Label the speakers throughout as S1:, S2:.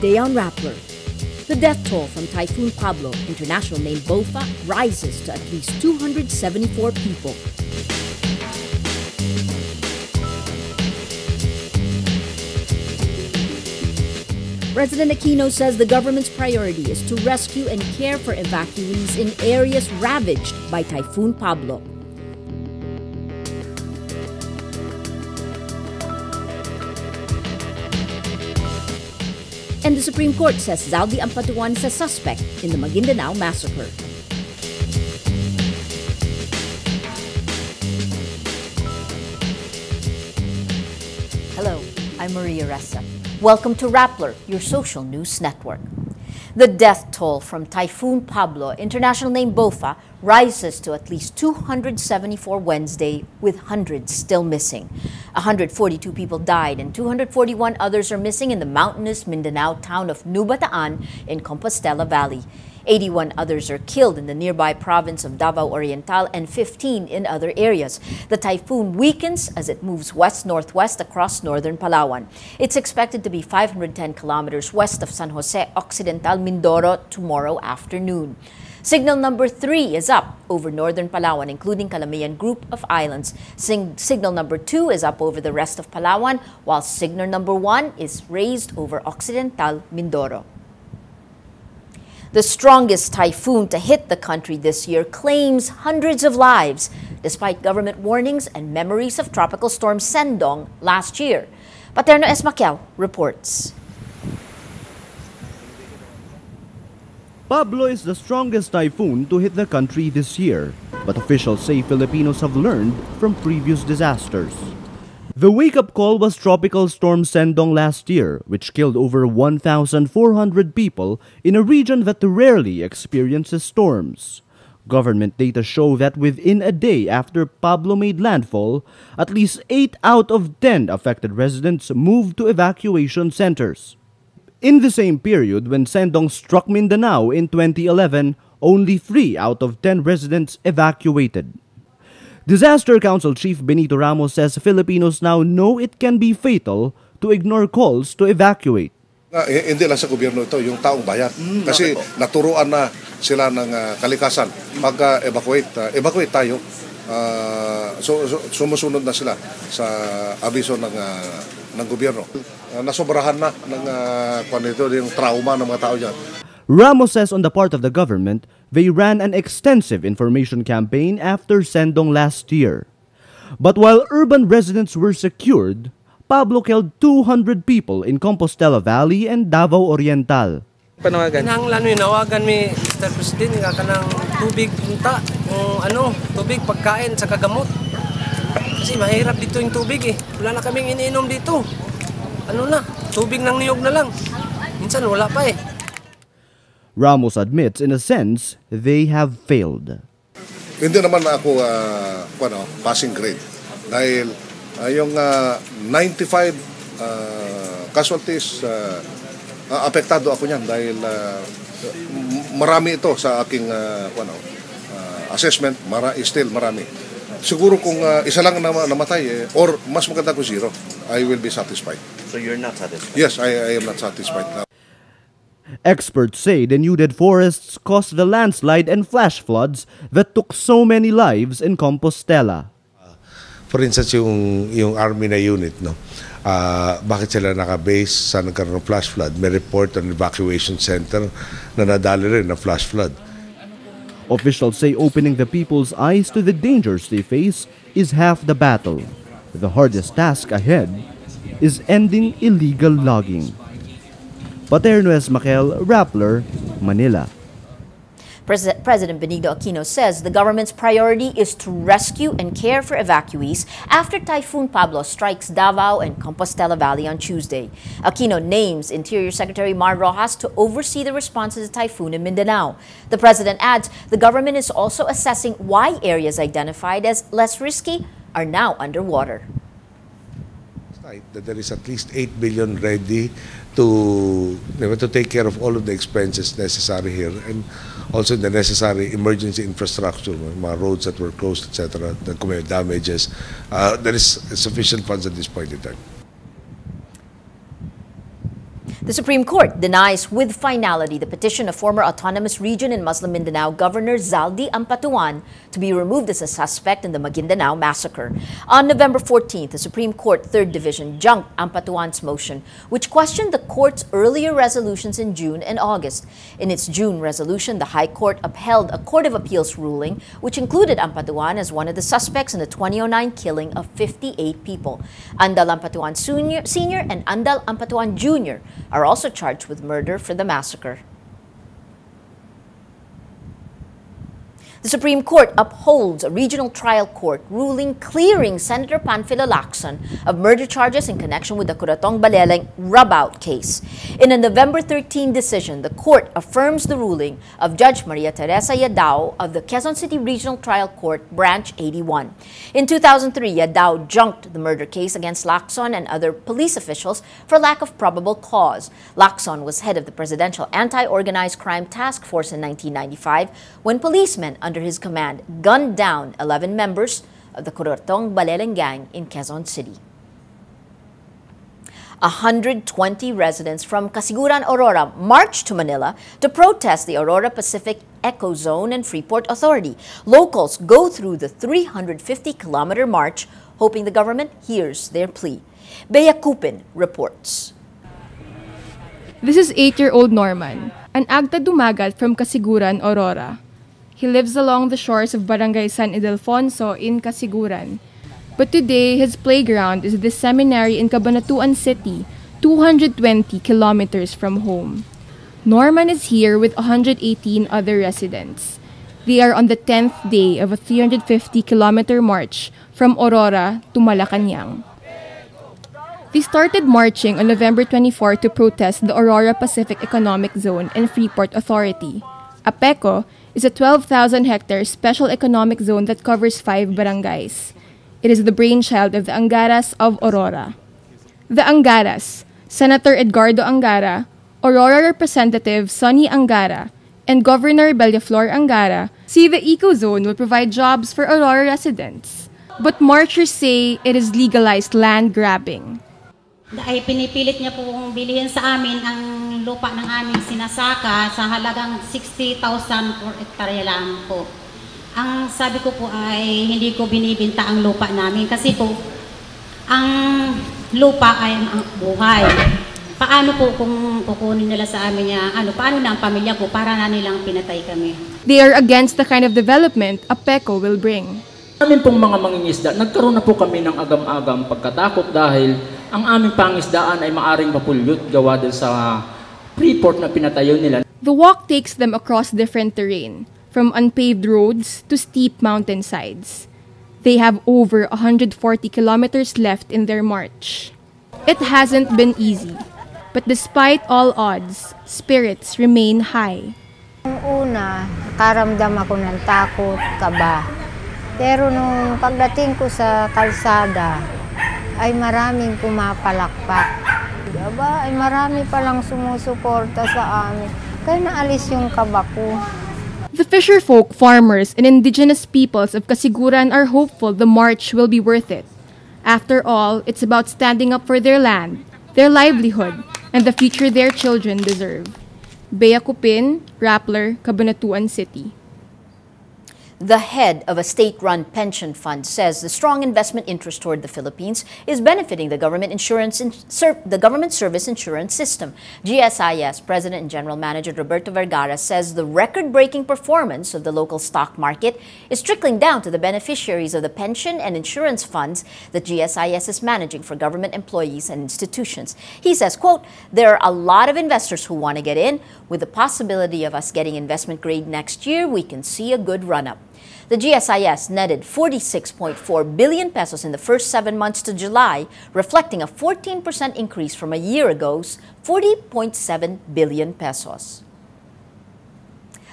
S1: Today on Rappler, the death toll from Typhoon Pablo, international name BOFA, rises to at least 274 people. President Aquino says the government's priority is to rescue and care for evacuees in areas ravaged by Typhoon Pablo. And the Supreme Court says Zaldi Ampatuan is a suspect in the Maguindanao massacre. Hello, I'm Maria Ressa. Welcome to Rappler, your social news network. The death toll from Typhoon Pablo, international name BOFA, rises to at least 274 Wednesday, with hundreds still missing. 142 people died and 241 others are missing in the mountainous Mindanao town of Nubataan in Compostela Valley. 81 others are killed in the nearby province of Davao Oriental and 15 in other areas. The typhoon weakens as it moves west-northwest across northern Palawan. It's expected to be 510 kilometers west of San Jose Occidental, Mindoro tomorrow afternoon. Signal number 3 is up over northern Palawan, including Calamian Group of Islands. Signal number 2 is up over the rest of Palawan, while signal number 1 is raised over Occidental Mindoro. The strongest typhoon to hit the country this year claims hundreds of lives, despite government warnings and memories of Tropical Storm Sendong last year. Paterno Esmaquel reports.
S2: Pablo is the strongest typhoon to hit the country this year, but officials say Filipinos have learned from previous disasters. The wake-up call was Tropical Storm Sendong last year, which killed over 1,400 people in a region that rarely experiences storms. Government data show that within a day after Pablo made landfall, at least 8 out of 10 affected residents moved to evacuation centers. In the same period when Sendong struck Mindanao in 2011, only 3 out of 10 residents evacuated. Disaster Council Chief Benito Ramos says Filipinos now know it can be fatal to ignore calls to evacuate.
S3: Hindi lang sa gobyerno ito, yung taong bayan. Kasi naturuan na sila ng kalikasan. Mag-evacuate, evacuate tayo. So sumusunod na sila sa abiso ng gobyerno. Nasobrahan na ng yung trauma ng mga tao dyan.
S2: Ramos says on the part of the government, they ran an extensive information campaign after Sendong last year. But while urban residents were secured, Pablo killed 200 people in Compostela Valley and Davao Oriental.
S4: Kinahanglan mi nawagan mi Mr. President nga kanang tubig unta, tubig pagkain sa kagamot. Kasi mahirap dito yung tubig eh. Wala na kaming iniinom dito. Tubig ng niyog na lang. Minsan wala pa eh.
S2: Ramos admits, in a sense, they have failed.
S3: Hindi naman ako passing grade. Dahil yung 95 casualties, apektado ako niyan dahil marami ito sa aking assessment, still marami. Siguro kung isa lang namatay or mas maganda ko 0, I will be satisfied.
S5: So you're not satisfied?
S3: Yes, I am not satisfied now.
S2: Experts say denuded forests caused the landslide and flash floods that took so many lives in Compostela.
S6: For instance, yung army na unit, bakit sila naka-base sa nagkaroon ng flash flood? May report on evacuation center na nadali rin na flash flood.
S2: Officials say opening the people's eyes to the dangers they face is half the battle. The hardest task ahead is ending illegal logging. Paterno Esmaquel, Rappler, Manila.
S1: President Benito Aquino says the government's priority is to rescue and care for evacuees after Typhoon Pablo strikes Davao and Compostela Valley on Tuesday. Aquino names Interior Secretary Mar Rojas to oversee the response to the typhoon in Mindanao. The president adds the government is also assessing why areas identified as less risky are now underwater.
S6: That there is at least 8 billion ready to take care of all of the expenses necessary here and also the necessary emergency infrastructure, roads that were closed, etc., the damages. There is sufficient funds at this point in time.
S1: The Supreme Court denies with finality the petition of former autonomous region in Muslim Mindanao Governor Zaldi Ampatuan to be removed as a suspect in the Maguindanao massacre. On November 14th, the Supreme Court Third Division junked Ampatuan's motion, which questioned the court's earlier resolutions in June and August. In its June resolution, the High Court upheld a Court of Appeals ruling, which included Ampatuan as one of the suspects in the 2009 killing of 58 people. Andal Ampatuan Sr. and Andal Ampatuan Jr. are also charged with murder for the massacre. The Supreme Court upholds a regional trial court ruling clearing Senator Panfilo Lacson of murder charges in connection with the Curatong Baleleng rub-out case. In a November 13 decision, the court affirms the ruling of Judge Maria Teresa Yadao of the Quezon City Regional Trial Court, Branch 81. In 2003, Yadao junked the murder case against Lacson and other police officials for lack of probable cause. Lacson was head of the Presidential Anti-Organized Crime Task Force in 1995 when policemen under his command gunned down 11 members of the Curatong Baleleng gang in Quezon City. 120 residents from Casiguran, Aurora marched to Manila to protest the Aurora Pacific Eco Zone and Freeport Authority. Locals go through the 350-kilometer march, hoping the government hears their plea. Bea Cupin reports.
S5: This is 8-year-old Norman, an Agta Dumagat from Casiguran, Aurora. He lives along the shores of Barangay San Ildefonso in Casiguran. But today, his playground is the seminary in Cabanatuan City, 220 kilometers from home. Norman is here with 118 other residents. They are on the 10th day of a 350-kilometer march from Aurora to Malacanang. They started marching on November 24 to protest the Aurora Pacific Economic Zone and Freeport Authority. APECO is a 12,000-hectare special economic zone that covers 5 barangays. It is the brainchild of the Angaras of Aurora. The Angaras, Senator Edgardo Angara, Aurora Representative Sonny Angara, and Governor Bellaflor Angara see the eco-zone will provide jobs for Aurora residents. But marchers say it is legalized land grabbing.
S7: Ay pinipilit niya pong bilihin sa amin ang lupa ng aming sinasaka sa halagang 60,000 per hektarya lang po. Ang sabi ko po ay hindi ko binibinta ang lupa namin kasi po ang lupa ay ang buhay. Paano po kung kukunin nila sa amin niya, paano na ang pamilya ko para na nilang pinatay kami?
S5: They are against the kind of development APECO will bring.
S8: Amin pong mga mangingisda, nagkaroon na po kami ng agam-agam pagkatakot dahil ang aming pangisdaan ay maaring mapulyot gawa din sa Freeport na pinatayo nila.
S5: The walk takes them across different terrain, from unpaved roads to steep mountainsides. They have over 140 kilometers left in their march. It hasn't been easy, but despite all odds, spirits remain high.
S9: Nung una, nakaramdam ako ng takot, kaba. Pero nung pagdating ko sa kalsada, ay maraming pumapalakpak. Aba, ay marami palang sumusuporta sa amin. Kaya naalis yung kaba ko.
S5: The fisherfolk, farmers, and indigenous peoples of Casiguran are hopeful the march will be worth it. After all, it's about standing up for their land, their livelihood, and the future their children deserve. Bea Cupin, Rappler, Cabanatuan City.
S1: The head of a state-run pension fund says the strong investment interest toward the Philippines is benefiting the government service insurance system. GSIS President and General Manager Roberto Vergara says the record-breaking performance of the local stock market is trickling down to the beneficiaries of the pension and insurance funds that GSIS is managing for government employees and institutions. He says, quote, "There are a lot of investors who want to get in. With the possibility of us getting investment grade next year, we can see a good run-up." The GSIS netted 46.4 billion pesos in the first 7 months to July, reflecting a 14% increase from a year ago's 40.7 billion pesos.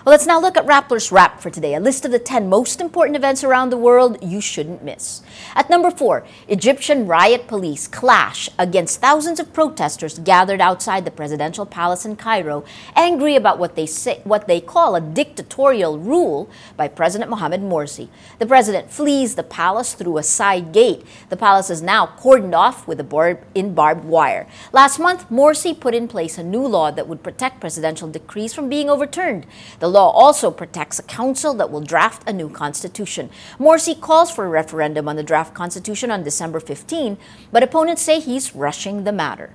S1: Well, let's now look at Rappler's Wrap for today, a list of the 10 most important events around the world you shouldn't miss. At number 4, Egyptian riot police clash against thousands of protesters gathered outside the presidential palace in Cairo, angry about what they call a dictatorial rule by President Mohamed Morsi. The president flees the palace through a side gate. The palace is now cordoned off with barbed wire. Last month, Morsi put in place a new law that would protect presidential decrees from being overturned. The law also protects a council that will draft a new constitution. Morsi calls for a referendum on the draft constitution on December 15, but opponents say he's rushing the matter.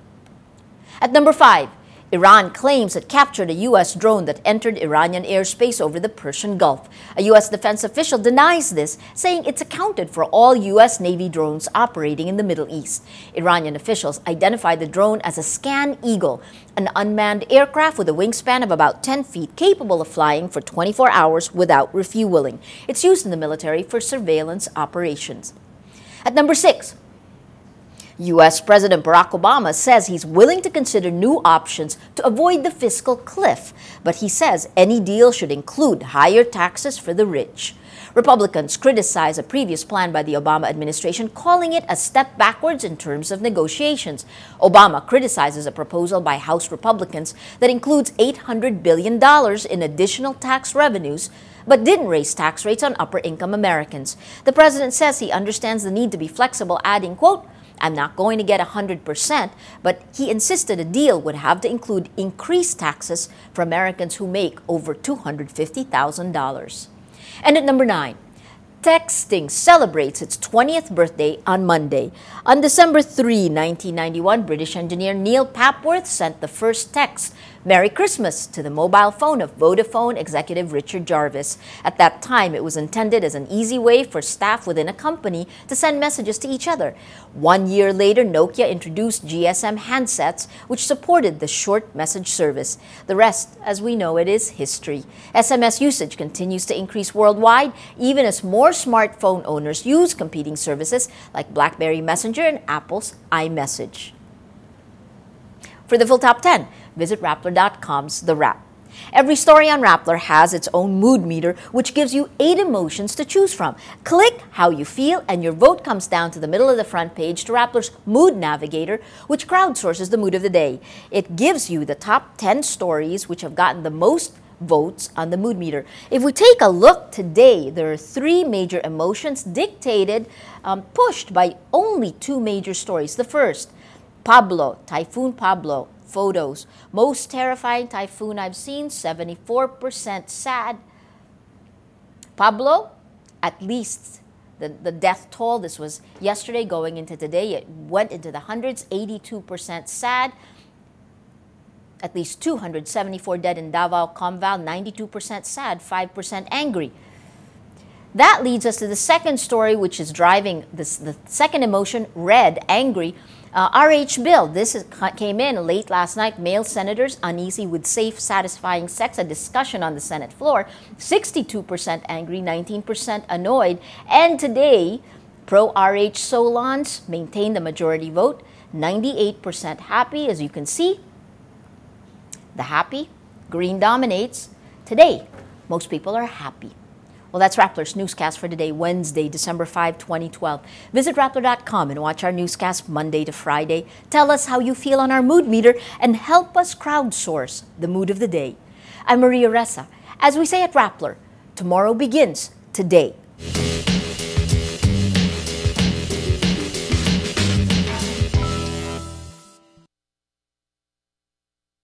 S1: At number 5, Iran claims it captured a U.S. drone that entered Iranian airspace over the Persian Gulf. A U.S. defense official denies this, saying it's accounted for all U.S. Navy drones operating in the Middle East. Iranian officials identified the drone as a Scan Eagle, an unmanned aircraft with a wingspan of about 10 feet capable of flying for 24 hours without refueling. It's used in the military for surveillance operations. At number 6, U.S. President Barack Obama says he's willing to consider new options to avoid the fiscal cliff, but he says any deal should include higher taxes for the rich. Republicans criticize a previous plan by the Obama administration, calling it a step backwards in terms of negotiations. Obama criticizes a proposal by House Republicans that includes $800 billion in additional tax revenues, but didn't raise tax rates on upper-income Americans. The president says he understands the need to be flexible, adding, quote, "I'm not going to get 100%, but he insisted a deal would have to include increased taxes for Americans who make over $250,000. And at number 9, texting celebrates its 20th birthday on Monday. On December 3, 1991, British engineer Neil Papworth sent the first text, "Merry Christmas," to the mobile phone of Vodafone executive Richard Jarvis. At that time, it was intended as an easy way for staff within a company to send messages to each other. 1 year later, Nokia introduced GSM handsets, which supported the short message service. The rest, as we know it, is history. SMS usage continues to increase worldwide, even as more smartphone owners use competing services like BlackBerry Messenger and Apple's iMessage. For the full top 10, visit Rappler.com's The Wrap. Every story on Rappler has its own mood meter, which gives you 8 emotions to choose from. Click how you feel, and your vote comes down to the middle of the front page to Rappler's Mood Navigator, which crowdsources the mood of the day. It gives you the top 10 stories which have gotten the most votes on the mood meter. If we take a look today, there are 3 major emotions dictated, pushed by only 2 major stories. The first, Pablo, Typhoon Pablo, photos. Most terrifying typhoon I've seen, 74% sad. Pablo, at least the death toll, this was yesterday going into today, it went into the hundreds, 82% sad. At least 274 dead in Davao, Comval, 92% sad, 5% angry. That leads us to the second story, which is driving the second emotion, red, angry. RH bill. Came in late last night. Male senators uneasy with safe, satisfying sex. A discussion on the Senate floor. 62% angry, 19% annoyed. And today, pro-RH Solons maintained the majority vote. 98% happy, as you can see. The happy, green dominates. Today, most people are happy. Well, that's Rappler's Newscast for today, Wednesday, December 5, 2012. Visit Rappler.com and watch our newscast Monday to Friday. Tell us how you feel on our mood meter and help us crowdsource the mood of the day. I'm Maria Ressa. As we say at Rappler, tomorrow begins today.